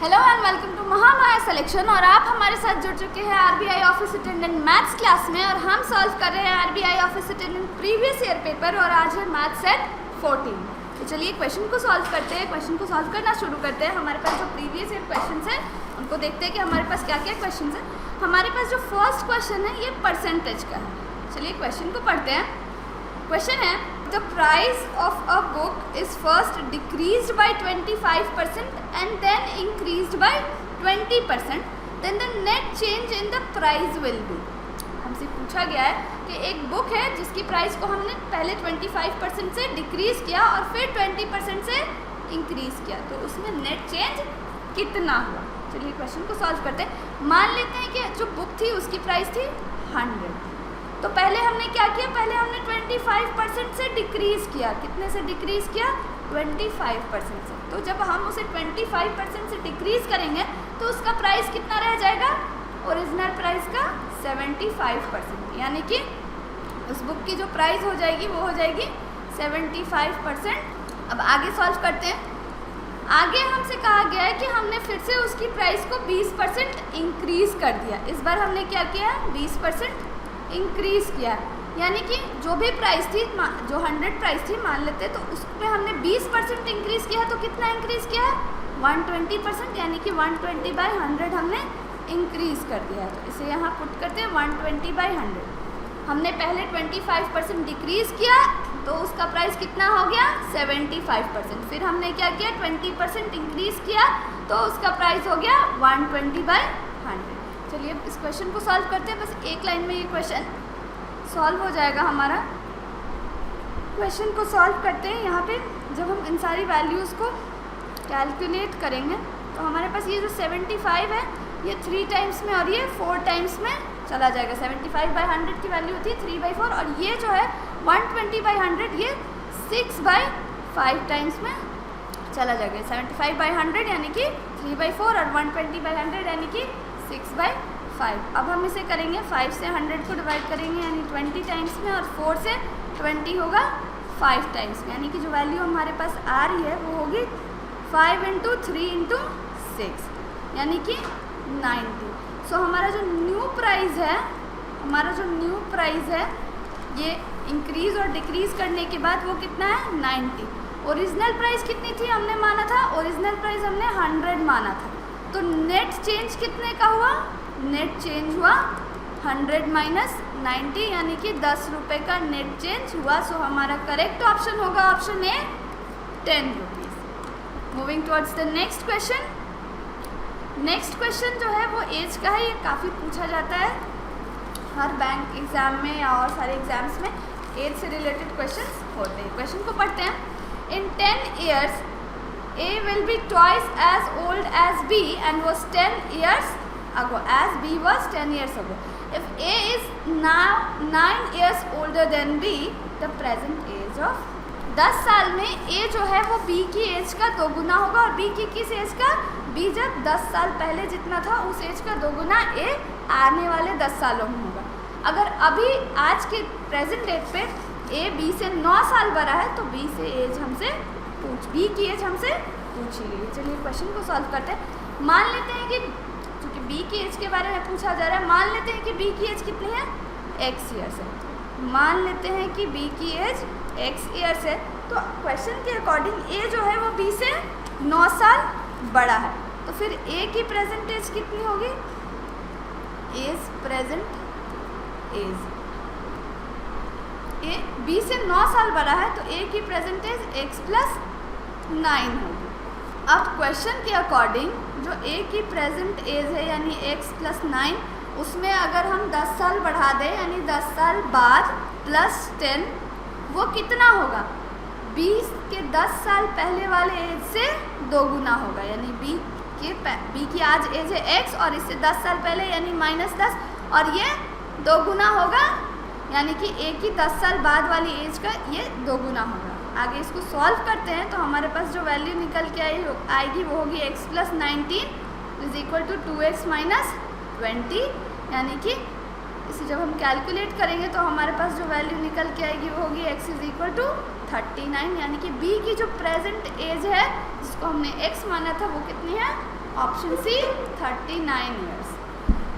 Hello and welcome to Mahamaya selection. और आप हमारे साथ जुड़ चुके हैं RBI office attendant maths class में, और हम सॉल्व कर रहे हैं RBI office attendant previous year paper, और आज है मैथ सेट 14। तो चलिए क्वेश्चन को सॉल्व करते हैं। क्वेश्चन को सॉल्व करना शुरू करते हैं। हमारे पास जो प्रीवियस ईयर क्वेश्चन है उनको देखते हैं कि हमारे पास क्या क्या क्वेश्चन है। हमारे पास जो फर्स्ट क्वेश्चन है ये परसेंटेज का है। चलिए क्वेश्चन को पढ़ते हैं। क्वेश्चन है, the price of a book is first decreased by 25% and then increased by 20%, then the net change in the price will be। हमसे पूछा गया है कि एक बुक है जिसकी प्राइस को हमने पहले 25% से डिक्रीज़ किया और फिर 20% से इंक्रीज़ किया, तो उसमें नेट चेंज कितना हुआ। चलिए क्वेश्चन को सॉल्व करते हैं। मान लेते हैं कि जो बुक थी उसकी प्राइस थी 100, तो पहले हमने क्या किया, पहले हमने 25% से डिक्रीज़ किया। कितने से डिक्रीज़ किया? 25% से। तो जब हम उसे 25% से डिक्रीज़ करेंगे तो उसका प्राइस कितना रह जाएगा? ओरिजिनल प्राइस का 75%, यानी कि उस बुक की जो प्राइस हो जाएगी वो हो जाएगी 75%। अब आगे सॉल्व करते हैं। आगे हमसे कहा गया है कि हमने फिर से उसकी प्राइस को 20% इंक्रीज़ कर दिया। इस बार हमने क्या किया? 20% इंक्रीज़ किया, यानी कि जो भी प्राइस थी, जो 100 प्राइस थी मान लेते, तो उसमें हमने 20% इंक्रीज़ किया। तो कितना इंक्रीज़ किया है? 120%, यानी कि 120/100 हमने इंक्रीज़ कर दिया है। तो इसे यहाँ पुट करते हैं 120/100। हमने पहले 25% डिक्रीज़ किया तो उसका प्राइस कितना हो गया? 75%। फिर हमने क्या किया? 20% इंक्रीज़ किया तो उसका प्राइस हो गया 120/100। चलिए इस क्वेश्चन को सॉल्व करते हैं। बस एक लाइन में ये क्वेश्चन सॉल्व हो जाएगा हमारा। क्वेश्चन को सॉल्व करते हैं। यहाँ पे जब हम इन सारी वैल्यूज़ को कैलकुलेट करेंगे तो हमारे पास ये जो 75 है ये 3 टाइम्स में और ये 4 टाइम्स में चला जाएगा। 75/100 की वैल्यू होती है 3/4, और ये जो है 120/100 ये 6/5 टाइम्स में चला जाएगा। 75/100 यानी कि 3/4 और 120/100 यानी कि 6/5। अब हम इसे करेंगे 5 से 100 को डिवाइड करेंगे यानी 20 टाइम्स में, और 4 से 20 होगा 5 टाइम्स में, यानी कि जो वैल्यू हमारे पास आ रही है वो होगी 5 × 3 × 6 यानी कि 90। सो हमारा जो न्यू प्राइस है ये इंक्रीज़ और डिक्रीज़ करने के बाद वो कितना है? 90। ओरिजिनल प्राइस कितनी थी हमने माना था? ओरिजिनल प्राइस हमने 100 माना था। तो नेट चेंज कितने का हुआ? नेट चेंज हुआ 100 - 90, यानी कि 10 रुपये का नेट चेंज हुआ। सो हमारा करेक्ट ऑप्शन होगा option A, 10 rupees. Moving towards the next question. Next question जो है वो एज का है। ये काफ़ी पूछा जाता है हर बैंक एग्ज़ाम में या और सारे एग्ज़ाम्स में एज से रिलेटेड क्वेश्चंस होते हैं। क्वेश्चन को पढ़ते हैं। इन 10 years A will be twice as old as B and was 10 years ago, as B was 10 years ago. If A is now 9 years older than B, the present age of 10 साल में A जो है वो B की as का दोगुना होगा, और B की किस एज का? B जब 10 साल पहले जितना था उस एज का दोगुना A आने वाले 10 सालों में होगा। अगर अभी आज के प्रेजेंट डेट पे A B से 9 साल बड़ा है तो B की एज हमसे पूछी गई। चलिए क्वेश्चन को सॉल्व करते हैं। मान लेते हैं कि चूँकि B की एज के बारे में पूछा जा रहा है, मान लेते हैं कि B की एज कितनी है? X ईयर्स है। मान लेते हैं कि B की एज X ईयर्स है, तो क्वेश्चन के अकॉर्डिंग A जो है वो B से 9 साल बड़ा है, तो फिर A की प्रेजेंट एज कितनी होगी? B से 9 साल बड़ा है तो A की प्रेजेंट एज X + 9 होगी। अब क्वेश्चन के अकॉर्डिंग जो A की प्रेजेंट एज है यानी X + 9, उसमें अगर हम 10 साल बढ़ा दें यानी 10 साल बाद +10, वो कितना होगा? B के 10 साल पहले वाले एज से दोगुना होगा, यानी B की आज एज है X और इससे 10 साल पहले यानी -10, और ये दोगुना होगा, यानी कि A की 10 साल बाद वाली एज का ये दोगुना होगा। आगे इसको सॉल्व करते हैं तो हमारे पास जो वैल्यू निकल के आएगी वो होगी X + 19 = 2X - 20, यानी कि इसे जब हम कैलकुलेट करेंगे तो हमारे पास जो वैल्यू निकल के आएगी वो होगी X = 39, यानी कि B की जो प्रेजेंट एज है जिसको हमने X माना था वो कितनी है? Option C 39 years.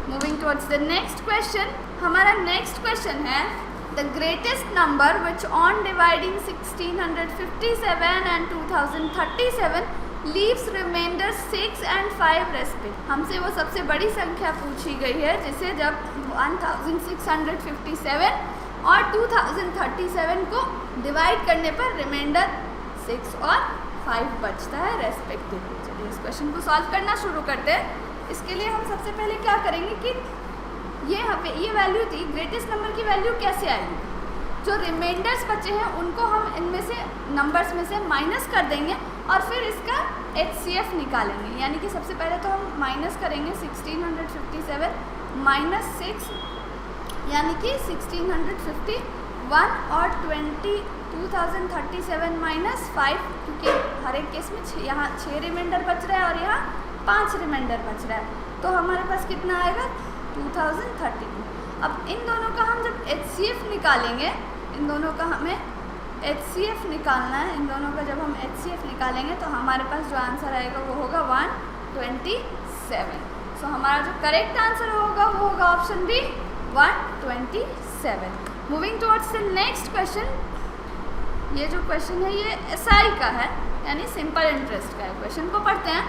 Moving towards the next question, हमारा नेक्स्ट क्वेश्चन है the greatest number which on dividing 1657 and 2037 leaves remainder 6 and 5 respectively. हमसे वो सबसे बड़ी संख्या पूछी गई है जिसे जब 1657 और 2037 को डिवाइड करने पर रिमाइंडर 6 और 5 बचता है रेस्पेक्टिवली। चलिए इस क्वेश्चन को सॉल्व करना शुरू करते हैं। इसके लिए हम सबसे पहले क्या करेंगे कि ये वैल्यू थी, ग्रेटेस्ट नंबर की वैल्यू कैसे आएगी। जो रिमाइंडर्स बचे हैं उनको हम इनमें से नंबर्स में से माइनस कर देंगे और फिर इसका HCF निकालेंगे। यानी कि सबसे पहले तो हम माइनस करेंगे 1657 माइनस 6 यानी कि 1651 और 2037 माइनस 5, क्योंकि हर एक केस में यहाँ 6 रिमाइंडर बच रहा है और यहाँ 5 रिमाइंडर बच रहा है। तो हमारे पास कितना आएगा 2032। अब इन दोनों का हम जब HCF निकालेंगे, इन दोनों का हमें HCF निकालना है। इन दोनों का जब हम HCF निकालेंगे तो हमारे पास जो आंसर आएगा वो होगा 127। सो हमारा जो करेक्ट आंसर होगा वो होगा option B 127। Moving towards the next question, ये जो क्वेश्चन है ये SI का है यानी सिंपल इंटरेस्ट का है। क्वेश्चन को पढ़ते हैं।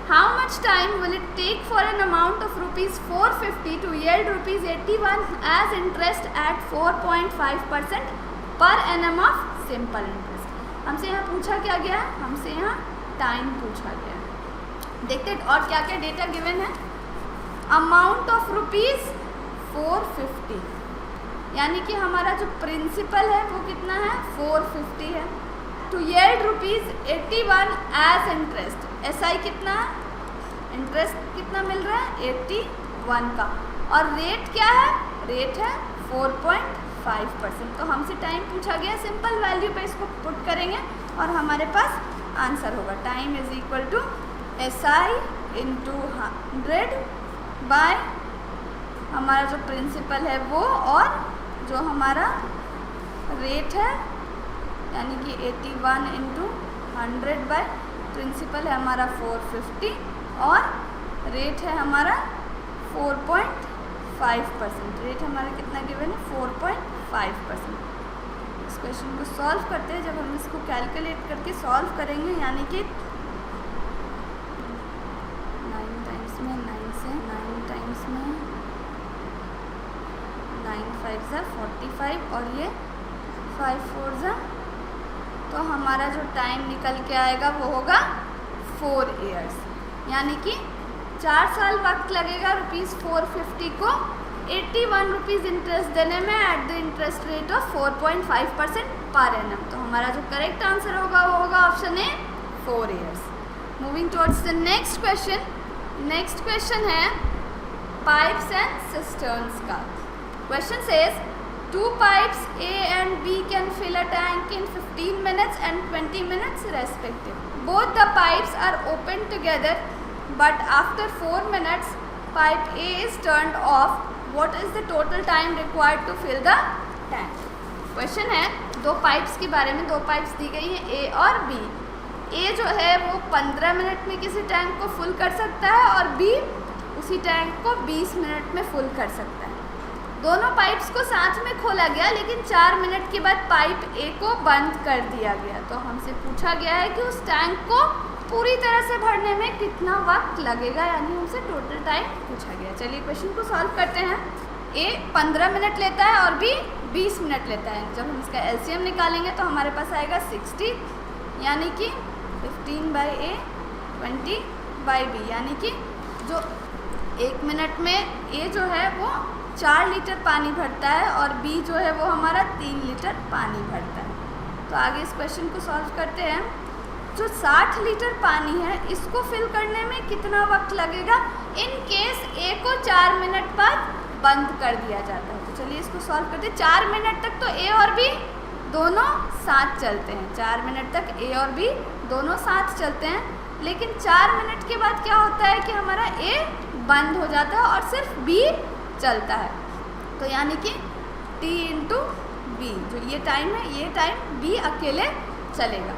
How much time will it take for an amount of ₹450 to yield ₹81 as interest at 4.5% per annum of simple interest. हमसे यहाँ पूछा क्या गया है, हमसे यहाँ टाइम पूछा गया है। देखते हैं और क्या क्या डेटा गिवन है। अमाउंट ऑफ ₹450 यानी कि हमारा जो प्रिंसिपल है वो कितना है 450 है। To yield ₹81 as interest, SI कितना है, इंटरेस्ट कितना मिल रहा है 81 का, और रेट क्या है, रेट है 4.5%। तो हमसे टाइम पूछा गया, सिंपल वैल्यू पे इसको पुट करेंगे और हमारे पास आंसर होगा time is equal to SI into 100 by हमारा जो प्रिंसिपल है वो और जो हमारा रेट है यानी कि 81 इंटू 100 बाय प्रिंसिपल है हमारा 450 और रेट है हमारा 4.5%। रेट हमारा कितना गिवन है 4.5%। इस क्वेश्चन को सॉल्व करते हैं। जब हम इसको कैलकुलेट करके सॉल्व करेंगे यानी कि 9 टाइम्स में 9 से 9 टाइम्स में 9 5 ज़ा 45 और ये 5 4 ज़ा, तो हमारा जो टाइम निकल के आएगा वो होगा 4 ईयर्स। यानी कि 4 साल वक्त लगेगा ₹450 को 81 रुपीज़ इंटरेस्ट देने में at the interest rate of 4.5% per annum. तो हमारा जो करेक्ट आंसर होगा वो होगा option A 4 years. Moving towards the next question. Next question है पाइप्स एंड सिस्टर्न्स का। Question says 2 pipes A and B can fill a tank in 15 minutes and 20 minutes respectively. Both the pipes are opened together, but after 4 minutes, pipe A is turned off. What is the total time required to fill the tank? Question है 2 pipes के बारे में। 2 pipes दी गई है A और B। A जो है वो 15 मिनट में किसी टैंक को फुल कर सकता है और B उसी टैंक को 20 मिनट में फुल कर सकता है। दोनों पाइप्स को साथ में खोला गया लेकिन 4 मिनट के बाद पाइप A को बंद कर दिया गया। तो हमसे पूछा गया है कि उस टैंक को पूरी तरह से भरने में कितना वक्त लगेगा, यानी हमसे टोटल टाइम पूछा गया। चलिए क्वेश्चन को सॉल्व करते हैं। A 15 मिनट लेता है और B 20 मिनट लेता है। जब हम इसका LCM निकालेंगे तो हमारे पास आएगा 60, यानी कि 15 बाई A 20 बाई B, यानी कि जो 1 मिनट में A जो है वो 4 लीटर पानी भरता है और B जो है वो हमारा 3 लीटर पानी भरता है। तो आगे इस क्वेश्चन को सॉल्व करते हैं। जो 60 लीटर पानी है इसको फिल करने में कितना वक्त लगेगा इन केस A को 4 मिनट बाद बंद कर दिया जाता है। तो चलिए इसको सॉल्व करते हैं। 4 मिनट तक तो A और B दोनों साथ चलते हैं। 4 मिनट तक A और B दोनों साथ चलते हैं, लेकिन 4 मिनट के बाद क्या होता है कि हमारा A बंद हो जाता है और सिर्फ B चलता है। तो यानी कि T इंटू B जो ये टाइम है, ये टाइम B अकेले चलेगा।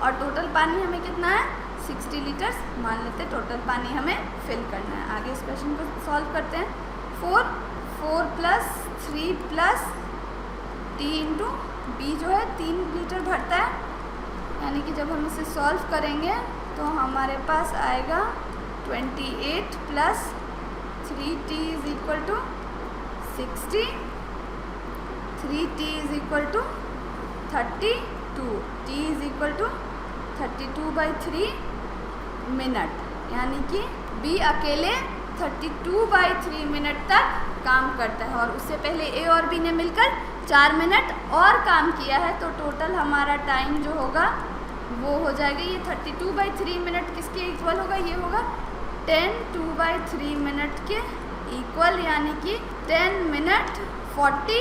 और टोटल पानी हमें कितना है 60 लीटर्स मान लेते हैं टोटल पानी हमें फिल करना है। आगे इस क्वेश्चन को सॉल्व करते हैं। 4 + 3 + t इंटू बी जो है 3 लीटर भरता है, यानी कि जब हम इसे सॉल्व करेंगे तो हमारे पास आएगा 28 + 3t = 60, 3t = 32, t = 32/3 मिनट, यानी कि बी अकेले 32/3 मिनट तक काम करता है और उससे पहले ए और बी ने मिलकर 4 मिनट और काम किया है। तो टोटल हमारा टाइम जो होगा वो हो जाएगा, ये 32/3 मिनट किसके इक्वल होगा, ये होगा 10 2/3 मिनट के इक्वल, यानी कि 10 मिनट 40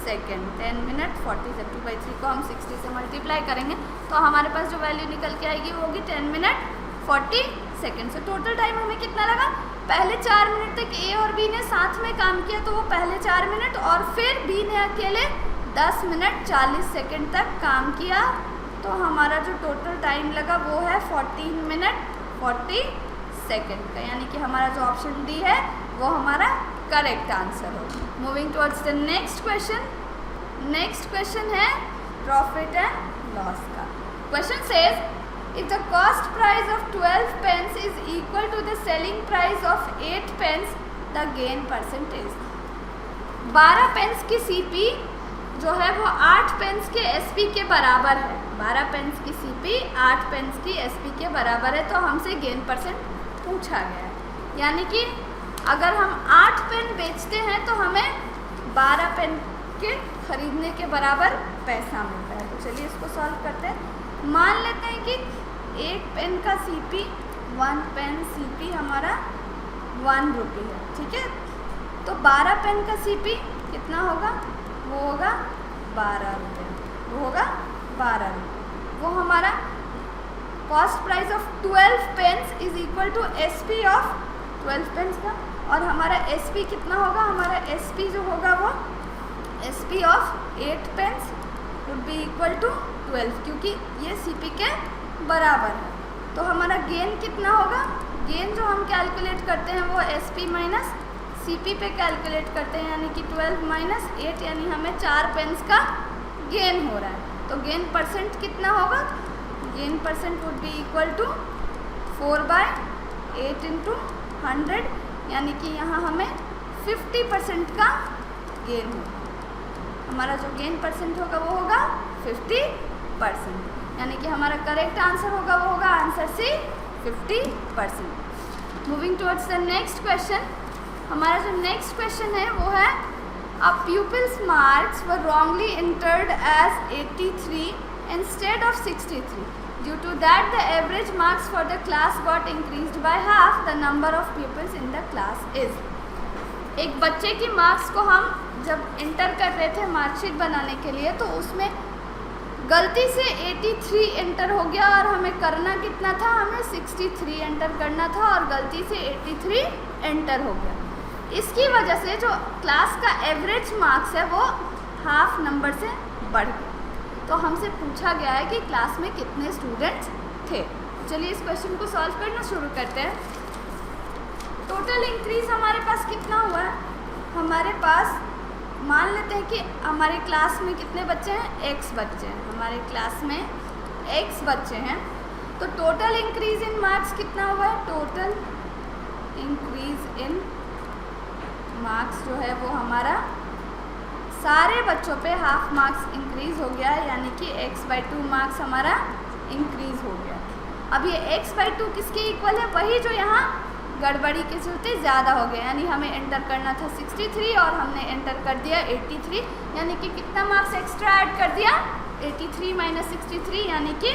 सेकेंड। 10 मिनट 40 जब 2/3 को हम 60 से मल्टीप्लाई करेंगे तो हमारे पास जो वैल्यू निकल के आएगी वो होगी 10 मिनट 40 सेकेंड। से टोटल टाइम हमें कितना लगा, पहले 4 मिनट तक ए और बी ने साथ में काम किया तो वो पहले 4 मिनट, और फिर बी ने अकेले 10 मिनट 40 सेकेंड तक काम किया। तो हमारा जो टोटल टाइम लगा वो है 14 मिनट 40 सेकेंड का, यानी कि हमारा जो ऑप्शन डी है वो हमारा करेक्ट आंसर होगा। Moving towards the next question. Next question है प्रॉफिट एंड लॉस का। Question says if the cost price of 12 pence is equal to the selling price of 8 pence, the gain percentage। 12 pens की CP जो है वो 8 pens के SP के बराबर है। 12 पेंस की सीपी 8 पेंस की एसपी के बराबर है, तो हमसे गेन परसेंट पूछा गया है। यानी कि अगर हम 8 पेन बेचते हैं तो हमें 12 पेन के खरीदने के बराबर पैसा मिलता है। तो चलिए इसको सॉल्व करते हैं। मान लेते हैं कि 1 पेन का सीपी 1 पेन सीपी हमारा 1 रुपये है, ठीक है। तो 12 पेन का सीपी कितना होगा, वो होगा 12 रुपये, वो होगा 12 रुपये। वो हमारा cost price of 12 pens is equal to SP of 12 pens का, और हमारा एसपी कितना होगा, हमारा एसपी जो होगा वो SP of 8 pens would be equal to 12, क्योंकि ये सीपी के बराबर है। तो हमारा गेन कितना होगा, गेन जो हम कैलकुलेट करते हैं वो एसपी माइनस सीपी पे कैलकुलेट करते हैं, यानी कि 12 - 8, यानी हमें 4 पेन्स का गेन हो रहा है। तो गेन परसेंट कितना होगा, gain percent would be equal to 4/8 × 100, यानी कि यहाँ हमें 50% का गेन होगा। हमारा जो गेन परसेंट होगा वो होगा 50%, यानी कि हमारा करेक्ट आंसर होगा वो होगा answer C 50%। Moving towards the next question. हमारा जो नेक्स्ट क्वेश्चन है वो है अ pupil's marks were wrongly entered as 83 instead of 63. Due to that the average marks for the class got increased by half. The number of pupils in the class is। एक बच्चे की marks को हम जब inter कर रहे थे marksheet बनाने के लिए तो उसमें गलती से 83 एंटर हो गया, और हमें करना कितना था, हमें 63 एंटर करना था, और गलती से 83 एंटर हो गया। इसकी वजह से जो क्लास का एवरेज मार्क्स है वो हाफ नंबर से बढ़ गया। तो हमसे पूछा गया है कि क्लास में कितने स्टूडेंट्स थे। चलिए इस क्वेश्चन को सॉल्व करना शुरू करते हैं। टोटल इंक्रीज हमारे पास कितना हुआ है, हमारे पास मान लेते हैं कि हमारे क्लास में कितने बच्चे हैं, x बच्चे हैं। हमारे क्लास में x बच्चे हैं, तो टोटल इंक्रीज इन मार्क्स कितना हुआ है, टोटल इंक्रीज इन मार्क्स जो है वो हमारा सारे बच्चों पे हाफ मार्क्स इंक्रीज हो गया है, यानी कि x/2 मार्क्स हमारा इंक्रीज हो गया। अब ये x/2 किसके इक्वल है, वही जो यहाँ गड़बड़ी के चलते ज़्यादा हो गया, यानी हमें एंटर करना था 63 और हमने एंटर कर दिया 83, यानी कि कितना मार्क्स एक्स्ट्रा ऐड कर दिया, 83 - 63 यानी कि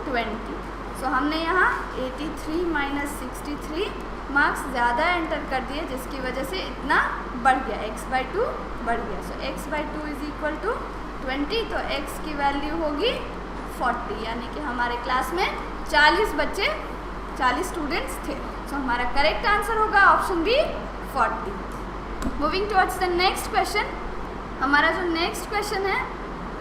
20। सो हमने यहाँ 83 - 63 मार्क्स ज़्यादा एंटर कर दिए, जिसकी वजह से इतना बढ़ गया, x/2 बढ़ गया। सो x/2 इज इक्वल टू 20, तो x की वैल्यू होगी 40, यानी कि हमारे क्लास में 40 स्टूडेंट्स थे। सो हमारा करेक्ट आंसर होगा option B 40। Moving towards the next question. हमारा जो नेक्स्ट क्वेश्चन है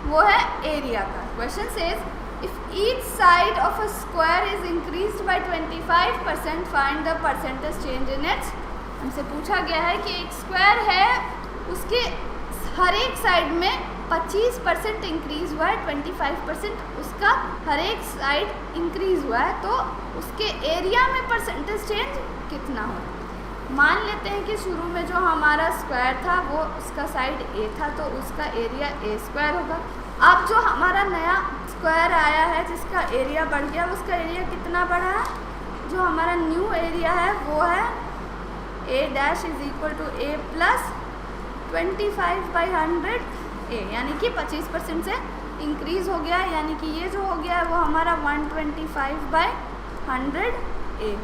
वो है एरिया का। Question says if each side of a square is increased by 25%, find the percentage change in its. हमसे पूछा गया है कि एक स्क्वायर है, उसके हर एक साइड में 25% इंक्रीज हुआ है, 25% उसका हर एक साइड इंक्रीज हुआ है, तो उसके एरिया में परसेंटेज चेंज कितना हो। मान लेते हैं कि शुरू में जो हमारा स्क्वायर था वो उसका साइड ए था, तो उसका एरिया ए स्क्वायर होगा। अब जो हमारा नया स्क्वायर आया है जिसका एरिया बढ़ गया, उसका एरिया कितना बढ़ा है, जो हमारा न्यू एरिया है वो है A dash is equal to A plus 25/100 A, यानी कि 25% से इंक्रीज हो गया है, यानी कि ये जो हो गया है वो हमारा 125/100 ए,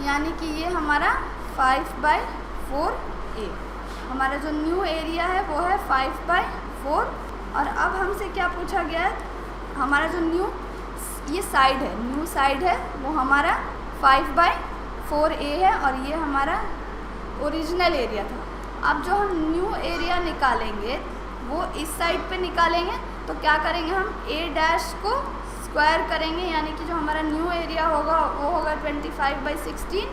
यानी कि ये हमारा 5/4 ए। हमारा जो न्यू एरिया है वो है 5/4। और अब हमसे क्या पूछा गया है, हमारा जो न्यू ये साइड है, न्यू साइड है वो हमारा 5/4 ए है, और ये हमारा ओरिजिनल एरिया था। अब जो हम न्यू एरिया निकालेंगे वो इस साइड पे निकालेंगे, तो क्या करेंगे हम ए डैश को स्क्वायर करेंगे, यानी कि जो हमारा न्यू एरिया होगा वो होगा 25/16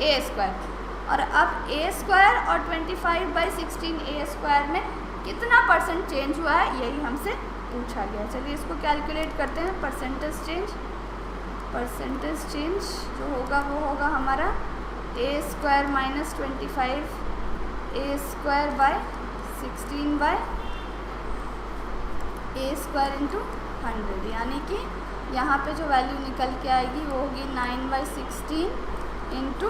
ए स्क्वायर। और अब ए स्क्वायर और 25/16 ए स्क्वायर में कितना परसेंट चेंज हुआ है, यही हमसे पूछा गया। चलिए इसको कैलकुलेट करते हैं। परसेंटेज चेंज जो होगा वो होगा हमारा A square minus 25 A square by 16 A square into 100, यानी कि यहाँ पे जो वैल्यू निकल के आएगी वो होगी 9/16 इंटू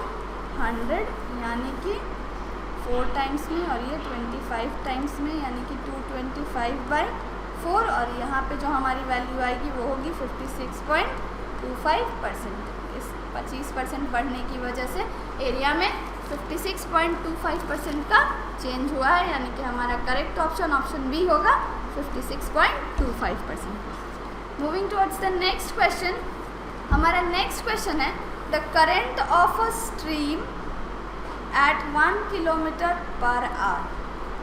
100, यानी कि 4 टाइम्स में, और ये 25 टाइम्स में, यानी कि 225/4। और यहाँ पे जो हमारी वैल्यू आएगी वो होगी 56.25%। इस 25% बढ़ने की वजह से एरिया में 56.25% का चेंज हुआ है, यानी कि हमारा करेक्ट ऑप्शन बी होगा 56.25%। Moving towards the next question. हमारा नेक्स्ट क्वेश्चन है the current of a stream at 1 km/h.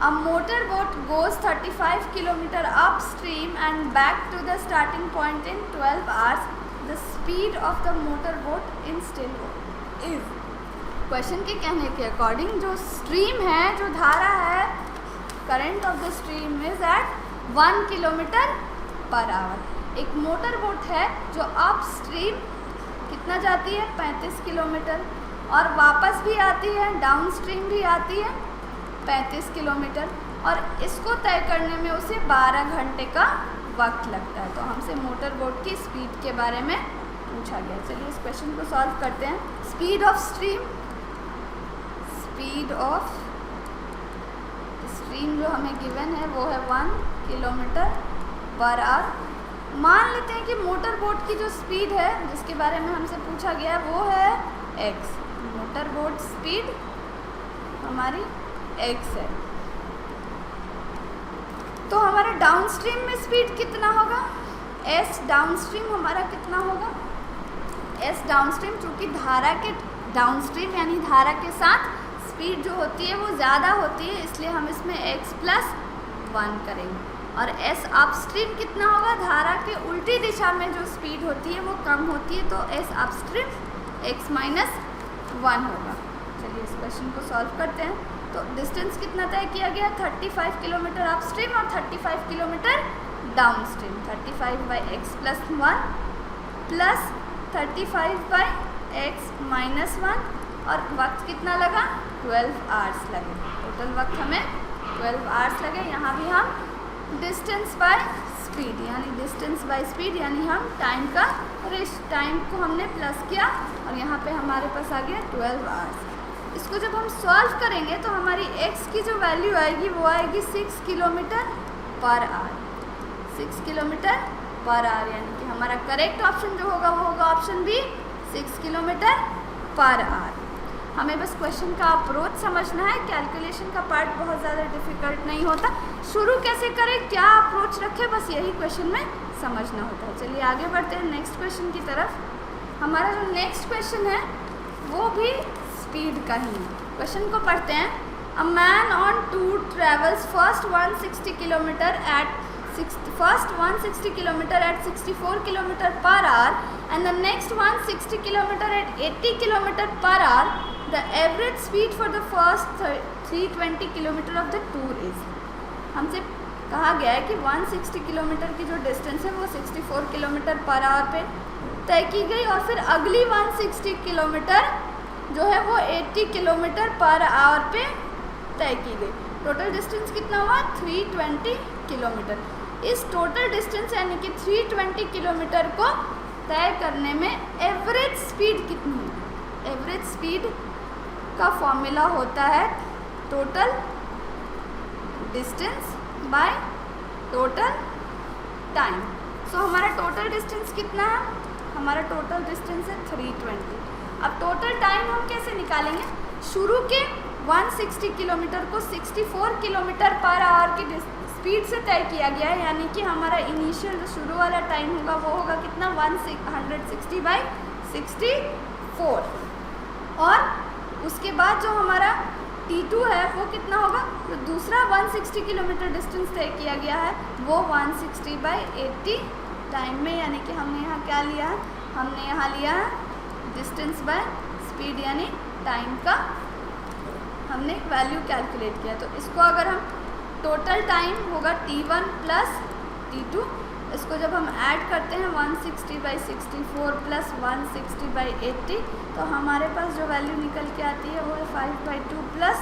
A motorboat goes 35 km upstream and back to the starting point in 12 hours. The speed of the motorboat in still water is। Question के कहने के according जो stream है, जो धारा है, current of the stream is at 1 km/h। एक motorboat है जो अपस्ट्रीम कितना जाती है, 35 किलोमीटर, और वापस भी आती है, डाउन स्ट्रीम भी आती है 35 किलोमीटर, और इसको तय करने में उसे 12 घंटे का वक्त लगता है। तो हमसे मोटर बोट की स्पीड के बारे में पूछा गया। चलिए इस क्वेश्चन को सॉल्व करते हैं। स्पीड ऑफ स्ट्रीम जो हमें गिवन है वो है 1 km/h। मान लेते हैं कि मोटर बोट की जो स्पीड है जिसके बारे में हमसे पूछा गया वो है x। मोटर बोट स्पीड हमारी x है, तो हमारा डाउन स्ट्रीम में स्पीड कितना होगा, s डाउन स्ट्रीम हमारा कितना होगा, s डाउन स्ट्रीम, चूँकि धारा के डाउन स्ट्रीम यानी धारा के साथ स्पीड जो होती है वो ज़्यादा होती है, इसलिए हम इसमें x+1 करेंगे। और s अपस्ट्रीम कितना होगा, धारा के उल्टी दिशा में जो स्पीड होती है वो कम होती है, तो s अपस्ट्रीम x-1 होगा। चलिए इस क्वेश्चन को सॉल्व करते हैं। तो डिस्टेंस कितना तय किया गया, 35 किलोमीटर अपस्ट्रीम और 35 kilometre down stream. 35/x+1 plus 35/x-1, और वक्त कितना लगा, 12 आवर्स लगे। टोटल वक्त हमें 12 आवर्स लगे। यहाँ भी हम डिस्टेंस बाय स्पीड यानी हम टाइम को हमने प्लस किया, और यहाँ पे हमारे पास आ गया 12 आवर्स। इसको जब हम सॉल्व करेंगे तो हमारी x की जो वैल्यू आएगी वो आएगी 6 km/h। 6 km/h, यानी कि हमारा करेक्ट ऑप्शन जो होगा वो होगा ऑप्शन बी 6 km/h। हमें बस क्वेश्चन का अप्रोच समझना है, कैलकुलेशन का पार्ट बहुत ज़्यादा डिफिकल्ट नहीं होता। शुरू कैसे करें, क्या अप्रोच रखें, बस यही क्वेश्चन में समझना होता है। चलिए आगे बढ़ते हैं नेक्स्ट क्वेश्चन की तरफ। हमारा जो नेक्स्ट क्वेश्चन है वो भी स्पीड का ही है। क्वेश्चन को पढ़ते हैं। A man on tour travels first 160 kilometre at first 160 kilometer at 64 kilometer per hour and the next 160 kilometer at 80 kilometer per hour, the average speed for the first 320 kilometer of the tour is. हमसे कहा गया है कि 160 kilometre की जो distance है वो 64 kilometre per our पे तय की गई और फिर अगली 160 किलोमीटर जो है वो 80 किलोमीटर पर आवर पे तय की गई। टोटल डिस्टेंस कितना हुआ? 320 किलोमीटर। इस टोटल डिस्टेंस यानी कि 320 किलोमीटर को तय करने में एवरेज स्पीड कितनी है? एवरेज स्पीड का फॉर्मूला होता है total distance by total time. So हमारा टोटल डिस्टेंस कितना है? हमारा टोटल डिस्टेंस है 320। अब टोटल टाइम हम कैसे निकालेंगे? शुरू के 160 किलोमीटर को 64 किलोमीटर पर आवर की स्पीड से तय किया गया है, यानी कि हमारा इनिशियल जो शुरू वाला टाइम होगा वो होगा कितना? 160/64। और उसके बाद जो हमारा T2 है वो कितना होगा? तो दूसरा 160 किलोमीटर डिस्टेंस तय किया गया है वो 160/80 टाइम में, यानी कि हमने यहाँ क्या लिया है? हमने यहाँ लिया है डिस्टेंस बाय स्पीड यानी टाइम का हमने वैल्यू कैलकुलेट किया। तो इसको अगर हम टोटल टाइम होगा T1 प्लस T2, इसको जब हम ऐड करते हैं 160/64 प्लस 160/80 तो हमारे पास जो वैल्यू निकल के आती है वो है 5/2 प्लस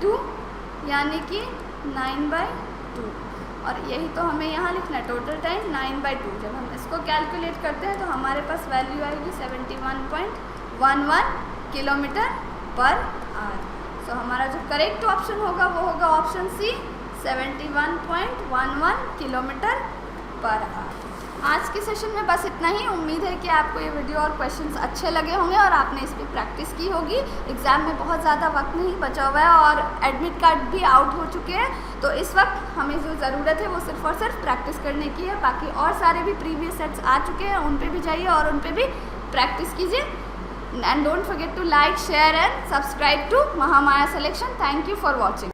2 यानी कि 9/2। और यही तो हमें यहाँ लिखना है, टोटल टाइम 9/2। जब हम इसको कैलकुलेट करते हैं तो हमारे पास वैल्यू आएगी 71.11 किलोमीटर पर आवर। सो हमारा जो करेक्ट ऑप्शन होगा वो होगा option C, 71.11 kilometre per hour. आज के सेशन में बस इतना ही। उम्मीद है कि आपको ये वीडियो और क्वेश्चंस अच्छे लगे होंगे और आपने इस पर प्रैक्टिस की होगी। एग्ज़ाम में बहुत ज़्यादा वक्त नहीं बचा हुआ है और एडमिट कार्ड भी आउट हो चुके हैं, तो इस वक्त हमें जो ज़रूरत है वो सिर्फ और सिर्फ प्रैक्टिस करने की है। बाकी और सारे भी प्रीवियस सेट्स आ चुके हैं, उन पर भी जाइए और उन पर भी प्रैक्टिस कीजिए। And don't forget to like, share and subscribe to Mahamaya Selection. Thank you for watching.